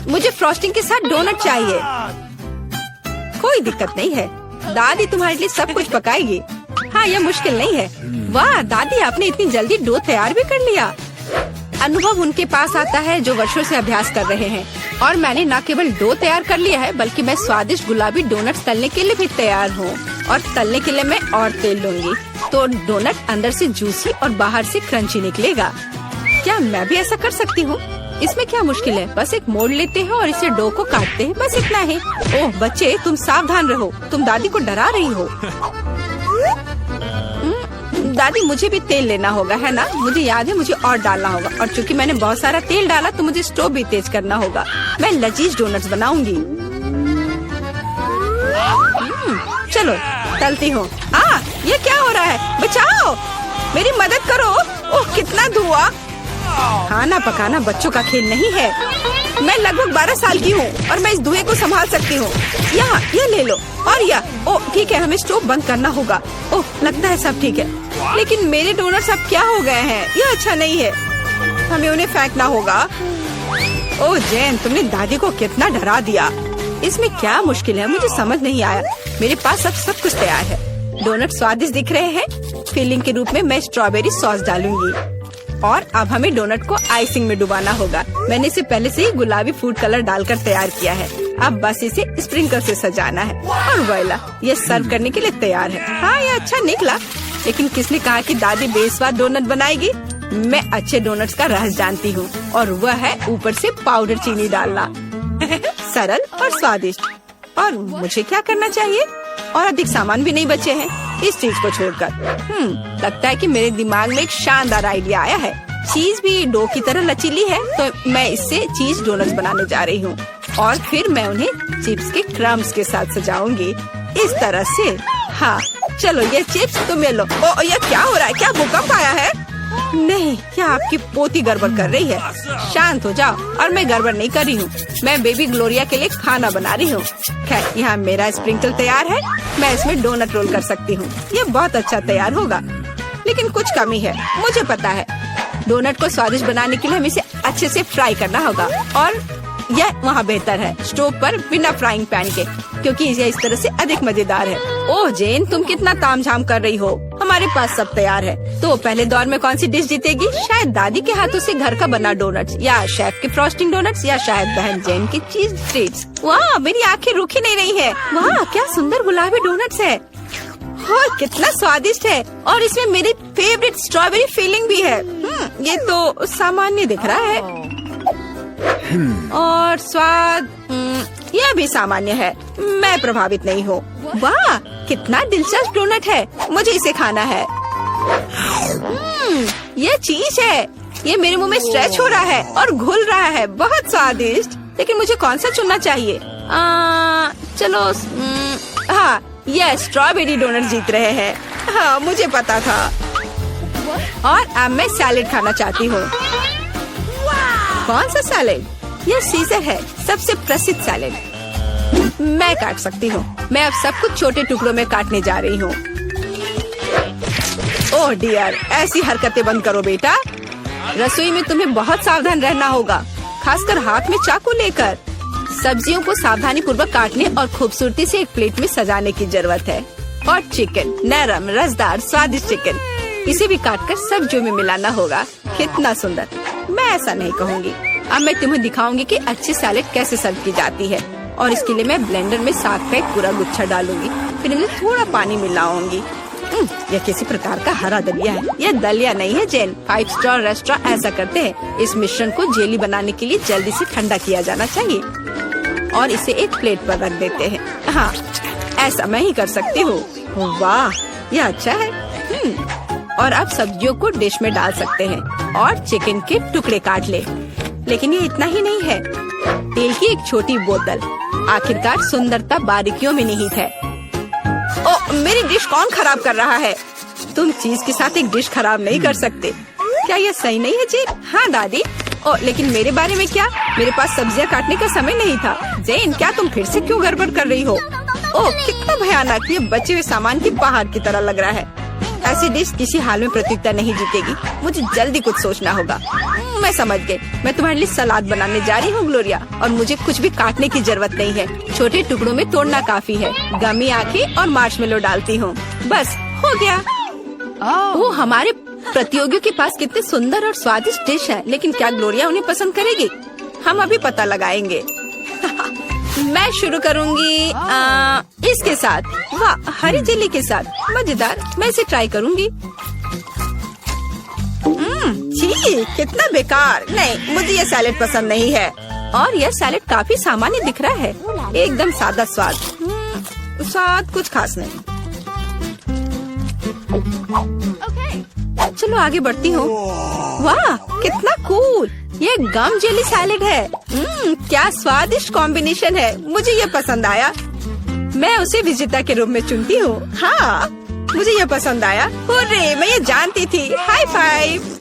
मुझे फ्रॉस्टिंग के साथ डोनट चाहिए। कोई दिक्कत नहीं है, दादी तुम्हारे लिए सब कुछ पकाएगी। हाँ, यह मुश्किल नहीं है। वाह दादी, आपने इतनी जल्दी डो तैयार भी कर लिया। अनुभव उनके पास आता है जो वर्षों से अभ्यास कर रहे हैं। और मैंने न केवल डो तैयार कर लिया है, बल्कि मैं स्वादिष्ट गुलाबी डोनट्स तलने के लिए भी तैयार हूँ। और तलने के लिए मैं और तेल लूंगी, तो डोनट अंदर से जूसी और बाहर से क्रंची निकलेगा। क्या मैं भी ऐसा कर सकती हूँ? इसमें क्या मुश्किल है? बस एक मोड़ लेते हैं और इसे डो को काटते हैं, बस इतना ही। ओह बच्चे, तुम सावधान रहो, तुम दादी को डरा रही हो। दादी, मुझे भी तेल लेना होगा, है ना? मुझे याद है, मुझे और डालना होगा। और चूंकि मैंने बहुत सारा तेल डाला, तो मुझे स्टोव भी तेज करना होगा। मैं लजीज डोनट्स बनाऊंगी। चलो तलती हूँ। ये क्या हो रहा है? बचाओ, मेरी मदद करो। ओह कितना धुआं। खाना पकाना बच्चों का खेल नहीं है। मैं लगभग 12 साल की हूँ और मैं इस धुएं को संभाल सकती हूँ। यहाँ ये ले लो। और ओह ठीक है, हमें स्टोव बंद करना होगा। ओह लगता है सब ठीक है, लेकिन मेरे डोनट्स अब क्या हो गए हैं? यह अच्छा नहीं है, हमें उन्हें फेंकना होगा। ओह जेन, तुमने दादी को कितना डरा दिया। इसमें क्या मुश्किल है? मुझे समझ नहीं आया। मेरे पास अब सब कुछ तैयार है। डोनट स्वादिष्ट दिख रहे हैं। फिलिंग के रूप में मैं स्ट्रॉबेरी सॉस डालूंगी। और अब हमें डोनट को आइसिंग में डुबाना होगा। मैंने इसे पहले से ही गुलाबी फूड कलर डालकर तैयार किया है। अब बस इसे स्प्रिंकल से सजाना है और वोइला, ये सर्व करने के लिए तैयार है। हाँ, ये अच्छा निकला। लेकिन किसने कहा कि दादी बेस्वाद डोनट बनाएगी? मैं अच्छे डोनट्स का राज जानती हूँ, और वह है ऊपर से पाउडर चीनी डालना। सरल और स्वादिष्ट। और मुझे क्या करना चाहिए? और अधिक सामान भी नहीं बचे हैं इस चीज को छोड़कर। लगता है कि मेरे दिमाग में एक शानदार आइडिया आया है। चीज भी डो की तरह लचीली है, तो मैं इससे चीज डोनट्स बनाने जा रही हूँ। और फिर मैं उन्हें चिप्स के क्रम्स के साथ सजाऊंगी, इस तरह से। हाँ चलो, ये चिप्स तुम ले लो। ओ ये क्या हो रहा है? क्या भूकंप आया है? नहीं, क्या आपकी पोती गड़बड़ कर रही है? शांत हो जाओ। और मैं गड़बड़ नहीं कर रही हूँ, मैं बेबी ग्लोरिया के लिए खाना बना रही हूँ। खैर, यहाँ मेरा स्प्रिंकल तैयार है। मैं इसमें डोनट रोल कर सकती हूँ। ये बहुत अच्छा तैयार होगा, लेकिन कुछ कमी है, मुझे पता है। डोनट को स्वादिष्ट बनाने के लिए हमें इसे अच्छे से फ्राई करना होगा। और यह वहाँ बेहतर है स्टोव पर बिना फ्राइंग पैन के, क्योंकि यह इस तरह से अधिक मजेदार है। ओह जेन, तुम कितना तामझाम कर रही हो। हमारे पास सब तैयार है। तो पहले दौर में कौन सी डिश जीतेगी? शायद दादी के हाथों से घर का बना डोनट्स, या शेफ के फ्रॉस्टिंग डोनट्स, या शायद बहन जेन की चीज ट्रीट्स। वाह, मेरी आंखें रुकी नहीं रही है। वाह, क्या सुंदर गुलाबी डोनट्स है। हाँ, कितना स्वादिष्ट है। और इसमें मेरी फेवरेट स्ट्रॉबेरी फीलिंग भी है। ये तो सामान्य दिख रहा है। और स्वाद यह भी सामान्य है। मैं प्रभावित नहीं हूँ। वाह, कितना दिलचस्प डोनट है। मुझे इसे खाना है। ये चीज है। ये मेरे मुंह में स्ट्रेच हो रहा है और घुल रहा है। बहुत स्वादिष्ट। लेकिन मुझे कौन सा चुनना चाहिए? चलो, हाँ, ये स्ट्रॉबेरी डोनट जीत रहे हैं। हाँ, मुझे पता था। और अब मैं सैलेड खाना चाहती हूँ। कौन सा सैलेड? यह सीजर है, सबसे प्रसिद्ध सैलेड। मैं काट सकती हूँ। मैं अब सब कुछ छोटे टुकड़ों में काटने जा रही हूँ। ओह डियर, ऐसी हरकतें बंद करो बेटा। रसोई में तुम्हें बहुत सावधान रहना होगा, खासकर हाथ में चाकू लेकर। सब्जियों को सावधानी पूर्वक काटने और खूबसूरती से एक प्लेट में सजाने की जरूरत है। और चिकन, नरम रसदार स्वादिष्ट चिकन, इसे भी काटकर सब्जियों में मिलाना होगा। कितना सुंदर। मैं ऐसा नहीं कहूँगी। अब मैं तुम्हें दिखाऊंगी कि अच्छी सैलेड कैसे सर्व की जाती है। और इसके लिए मैं ब्लेंडर में साग का एक पूरा गुच्छा डालूंगी, फिर इनमें थोड़ा पानी मिलाऊंगी। यह किसी प्रकार का हरा दलिया है। यह दलिया नहीं है जेन। 5 स्टार रेस्टोरेंट ऐसा करते हैं। इस मिश्रण को जेली बनाने के लिए जल्दी से ठंडा किया जाना चाहिए और इसे एक प्लेट पर रख देते हैं। हाँ, ऐसा मैं ही कर सकती हूँ। वाह, यह अच्छा है। और अब सब्जियों को डिश में डाल सकते हैं और चिकन के टुकड़े काट ले। लेकिन ये इतना ही नहीं है। तेल की एक छोटी बोतल। आखिरकार सुंदरता बारीकियों में निहित है। ओ, मेरी डिश कौन खराब कर रहा है? तुम चीज के साथ एक डिश खराब नहीं कर सकते। क्या यह सही नहीं है जेन? हाँ दादी। ओ, लेकिन मेरे बारे में क्या? मेरे पास सब्जियां काटने का समय नहीं था। जेन, क्या तुम फिर से क्यों गड़बड़ कर रही हो? ओह, कितना भयानक। ये बचे हुए सामान की पहाड़ की तरह लग रहा है। ऐसी डिश किसी हाल में प्रतियोगिता नहीं जीतेगी। मुझे जल्दी कुछ सोचना होगा। मैं समझ गई। मैं तुम्हारे लिए सलाद बनाने जा रही हूँ ग्लोरिया, और मुझे कुछ भी काटने की जरूरत नहीं है। छोटे टुकड़ों में तोड़ना काफी है। गमी आंखें और मार्शमेलो डालती हूँ, बस हो गया। वो हमारे प्रतियोगियों के पास कितने सुंदर और स्वादिष्ट डिश है, लेकिन क्या ग्लोरिया उन्हें पसंद करेगी? हम अभी पता लगाएंगे। मैं शुरू करूंगी इसके साथ। वाह, हरी जेली के साथ, मजेदार। मैं इसे ट्राई करूंगी। छी, कितना बेकार। नहीं, मुझे ये सैलेड पसंद नहीं है। और यह सैलेड काफी सामान्य दिख रहा है, एकदम सादा स्वाद। स्वाद कुछ खास नहीं। चलो आगे बढ़ती हूँ। वाह, कितना कूल। ये गम जेली सैलेड है। क्या स्वादिष्ट कॉम्बिनेशन है। मुझे ये पसंद आया। मैं उसे विजेता के रूप में चुनती हूँ। हाँ, मुझे ये पसंद आया। हुर्रे, मैं ये जानती थी। High five.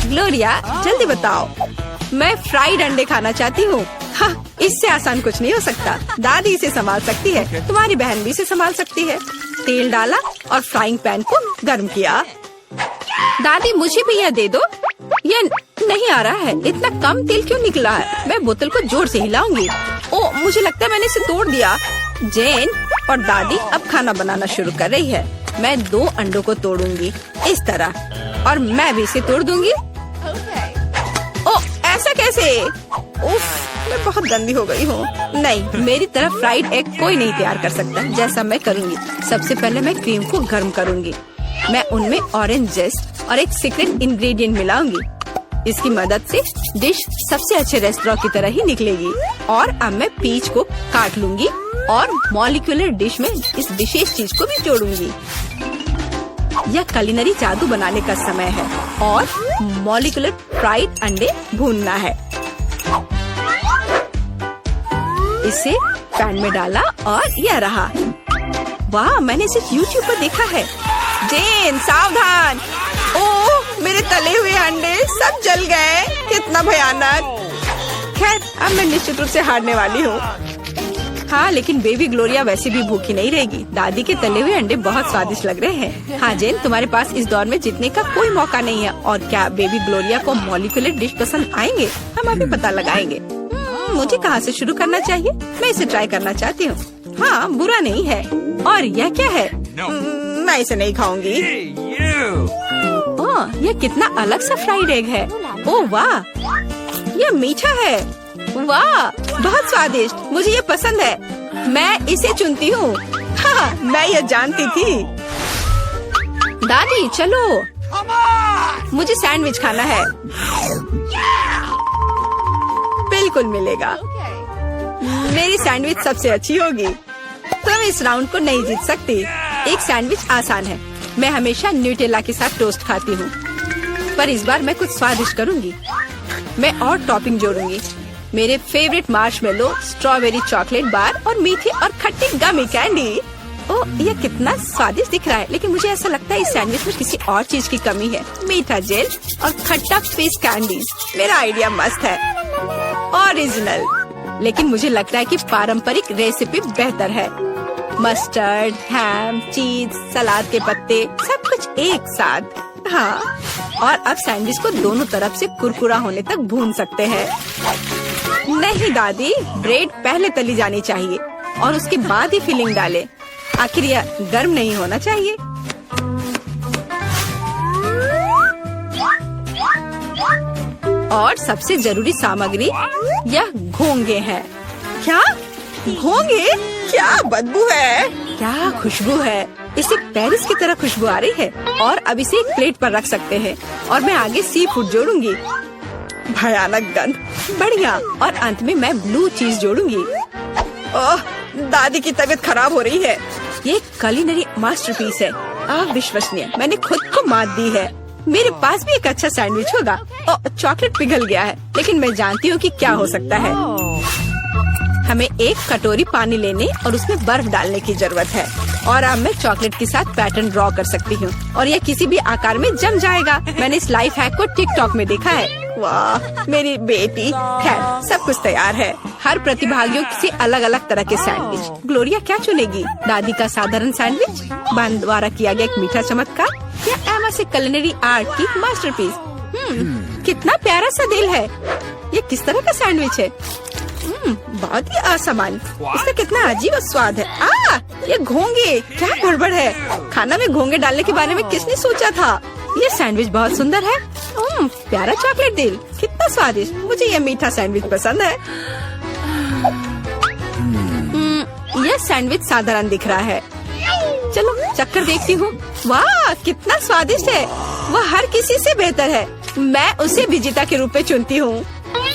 ग्लोरिया, जल्दी बताओ। मैं फ्राइड अंडे खाना चाहती हूँ। हाँ, इससे आसान कुछ नहीं हो सकता। दादी इसे संभाल सकती है, तुम्हारी बहन भी इसे संभाल सकती है। तेल डाला और फ्राइंग पैन को गर्म किया। दादी, मुझे भी यह दे दो। यह नहीं आ रहा है। इतना कम तेल क्यों निकला है? मैं बोतल को जोर से हिलाऊंगी। ओह, मुझे लगता है मैंने इसे तोड़ दिया। जेन और दादी अब खाना बनाना शुरू कर रही है। मैं 2 अंडों को तोड़ूंगी इस तरह, और मैं भी इसे तोड़ दूंगी। ओह, ऐसा कैसे? उफ, मैं बहुत गंदी हो गई हूँ। नहीं, मेरी तरफ फ्राइड एग कोई नहीं तैयार कर सकता जैसा मैं करूँगी। सबसे पहले मैं क्रीम को गर्म करूँगी। मैं उनमें ऑरेंज जेस्ट और एक सीक्रेट इंग्रेडिएंट मिलाऊंगी। इसकी मदद से डिश सबसे अच्छे रेस्टोरेंट की तरह ही निकलेगी। और अब मैं पीच को काट लूंगी और मॉलिक्यूलर डिश में इस विशेष चीज को भी जोड़ूंगी। यह कुलिनरी जादू बनाने का समय है और मॉलिक्यूलर फ्राइड अंडे भूनना है। इसे पैन में डाला और यह रहा। वाह, मैंने इसे YouTube पर देखा है। जेन, सावधान। ओह, मेरे तले हुए अंडे सब जल गए। कितना भयानक। खैर, अब मैं निश्चित रूप से हारने वाली हूँ। हाँ, लेकिन बेबी ग्लोरिया वैसे भी भूखी नहीं रहेगी। दादी के तले हुए अंडे बहुत स्वादिष्ट लग रहे हैं। हाँ जेन, तुम्हारे पास इस दौर में जीतने का कोई मौका नहीं है। और क्या बेबी ग्लोरिया को मॉलिक्यूलर डिश पसंद आएंगे? हम अभी पता लगाएंगे। मुझे कहाँ से शुरू करना चाहिए? मैं इसे ट्राई करना चाहती हूँ। हाँ, बुरा नहीं है। और यह क्या है? मैं इसे नहीं खाऊंगी। ओह, यह कितना अलग सा फ्राइड एग है। ओह वाह, यह मीठा है। वाह, बहुत स्वादिष्ट। मुझे ये पसंद है। मैं इसे चुनती हूँ। हाँ, मैं ये जानती थी। दादी, चलो, मुझे सैंडविच खाना है। बिल्कुल मिलेगा। मेरी सैंडविच सबसे अच्छी होगी। तुम इस राउंड को नहीं जीत सकती। एक सैंडविच आसान है। मैं हमेशा न्यूटेला के साथ टोस्ट खाती हूँ, पर इस बार मैं कुछ स्वादिष्ट करूँगी। मैं और टॉपिंग जोड़ूंगी। मेरे favourite marshmallow, strawberry chocolate bar और मीठी और खट्टी गमी कैंडी। ओह, यह कितना स्वादिष्ट दिख रहा है, लेकिन मुझे ऐसा लगता है इस सैंडविच में किसी और चीज की कमी है। मीठा जेल और खट्टा फिश कैंडीज। मेरा आइडिया मस्त है, ओरिजिनल। लेकिन मुझे लगता है कि पारंपरिक रेसिपी बेहतर है। मस्टर्ड, हैम, चीज, सलाद के पत्ते, सब कुछ एक साथ। हाँ, और अब सैंडविच को दोनों तरफ से कुरकुरा होने तक भून सकते हैं। नहीं दादी, ब्रेड पहले तली जानी चाहिए और उसके बाद ही फिलिंग डालें। आखिर यह गर्म नहीं होना चाहिए। और सबसे जरूरी सामग्री यह घोंगे हैं। क्या घोंगे? क्या बदबू है। क्या खुशबू है। इसे पेरिस की तरह खुशबू आ रही है। और अब इसे एक प्लेट पर रख सकते हैं और मैं आगे सी फूड जोड़ूंगी। भयानक गंध। बढ़िया। और अंत में मैं ब्लू चीज जोड़ूंगी। ओह, दादी की तबीयत खराब हो रही है। ये कुलिनरी मास्टरपीस है। अविश्वसनीय। मैंने खुद को मात दी है। मेरे पास भी एक अच्छा सैंडविच होगा। चॉकलेट पिघल गया है, लेकिन मैं जानती हूँ कि क्या हो सकता है। हमें एक कटोरी पानी लेने और उसमें बर्फ डालने की जरूरत है। और अब मैं चॉकलेट के साथ पैटर्न ड्रॉ कर सकती हूँ और यह किसी भी आकार में जम जाएगा। मैंने इस लाइफ हैक को टिकटॉक में देखा है। वाह, मेरी बेटी। खैर, सब कुछ तैयार है। हर प्रतिभागियों से अलग अलग तरह के सैंडविच। ग्लोरिया क्या चुनेगी? दादी का साधारण सैंडविच, बहन द्वारा किया गया एक मीठा चमत्कार, या एमा से कुलिनरी आर्ट की मास्टरपीस? कितना प्यारा सा दिल है। ये किस तरह का सैंडविच है? बहुत ही असामान्य। इसका कितना अजीब स्वाद है। ये घोंगे, क्या गड़बड़ है? खाना में घोंगे डालने के बारे में किसने सोचा था? ये सैंडविच बहुत सुंदर है। प्यारा चॉकलेट दिल, कितना स्वादिष्ट। मुझे ये मीठा सैंडविच पसंद है। यह सैंडविच साधारण दिख रहा है। चलो चक्कर देखती हूँ। वाह, कितना स्वादिष्ट है। वह हर किसी से बेहतर है। मैं उसे विजेता के रूप में चुनती हूँ।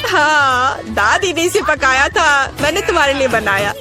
हाँ, दादी ने इसे पकाया था, मैंने तुम्हारे लिए बनाया।